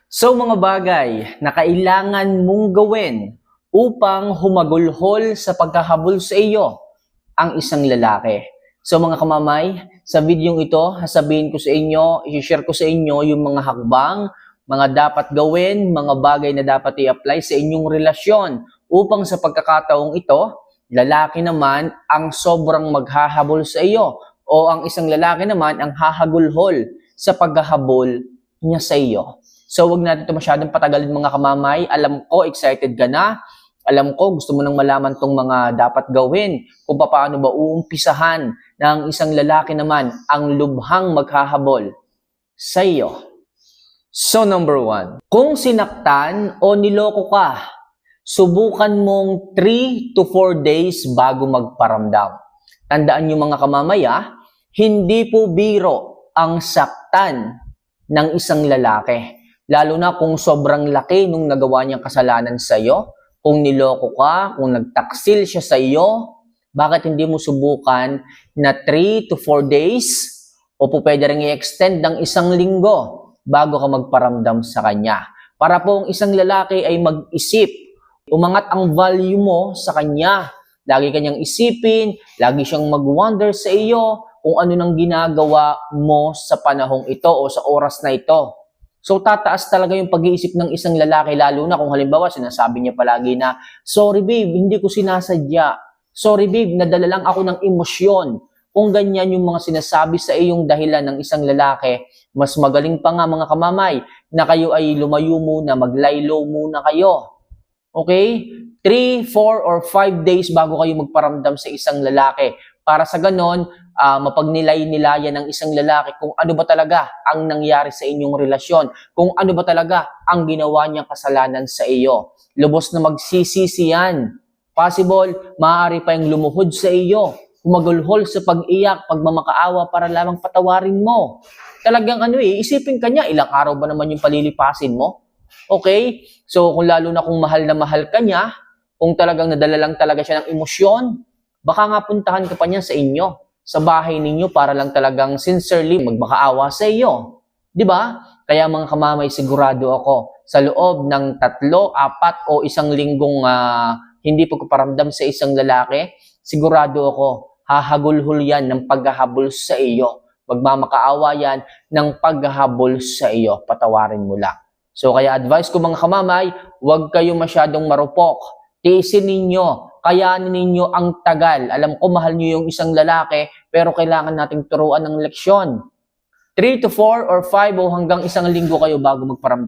So mga bagay na kailangan mong gawin upang humagulhol sa pagkahabol sa iyo ang isang lalaki. So mga kamamay, sa videong ito, sasabihin ko sa inyo, i-share ko sa inyo yung mga hakbang, mga dapat gawin, mga bagay na dapat i-apply sa inyong relasyon upang sa pagkakataong ito, lalaki naman ang sobrang maghahabol sa iyo o ang isang lalaki naman ang hahagulhol sa paghahabol niya sa iyo. So, wag natin ito masyadong patagalin mga kamamay. Alam ko, excited ka na. Alam ko, gusto mo nang malaman tong mga dapat gawin. Kung paano ba uumpisahan ng isang lalaki naman ang lubhang maghahabol sa iyo. So, number 1. Kung sinaktan o niloko ka, subukan mong 3 to 4 days bago magparamdam. Tandaan niyo mga kamamay, hindi po biro ang saktan ng isang lalaki. Lalo na kung sobrang laki nung nagawa niyang kasalanan sa iyo, kung niloko ka, kung nagtaksil siya sa iyo, bakit hindi mo subukan na 3 to 4 days o po pwede rin i-extend ng 1 linggo bago ka magparamdam sa kanya. Para po ang isang lalaki ay mag-isip, umangat ang value mo sa kanya. Lagi kanyang isipin, lagi siyang mag-wonder sa iyo kung ano nang ginagawa mo sa panahong ito o sa oras na ito. So, tataas talaga yung pag-iisip ng isang lalaki, lalo na kung halimbawa sinasabi niya palagi na, sorry babe, hindi ko sinasadya. Sorry babe, nadala lang ako ng emosyon. Kung ganyan yung mga sinasabi sa iyong dahilan ng isang lalaki, mas magaling pa nga mga kamamay na kayo ay lumayo muna, mag-lie low muna kayo. Okay? 3, 4, or 5 days bago kayo magparamdam sa isang lalaki. Para sa ganon, mapagnilay-nilayan ng isang lalaki kung ano ba talaga ang nangyari sa inyong relasyon, kung ano ba talaga ang ginawa niyang kasalanan sa iyo. Lubos na magsisisi yan. Possible, maaari pa yung lumuhod sa iyo, humagulhol sa pag-iyak, pagmamakaawa para lamang patawarin mo. Talagang isipin ka niya, ilang araw ba naman yung palilipasin mo? Okay? So, kung lalo na kung mahal na mahal ka niya, kung talagang nadala lang talaga siya ng emosyon, baka nga puntahan ka pa niya sa inyo, sa bahay ninyo para lang talagang sincerely magmakaawa sa iyo. 'Di ba? Kaya mga kamamay, sigurado ako sa loob ng 3, 4 o 1 linggong hindi pagpaparamdam sa isang lalaki, sigurado ako hahagulhol yan ng paghahabol sa iyo. Magmamakaawa yan ng paghahabol sa iyo. Patawarin mo lang. So kaya advice ko mga kamamay, huwag kayo masyadong marupok. Tiisin ninyo, kayanin ninyo ang tagal. Alam ko mahal niyo yung isang lalaki, pero kailangan nating turuan ng leksyon. 3 to 4 or 5 o hanggang 1 linggo kayo bago magparamdam.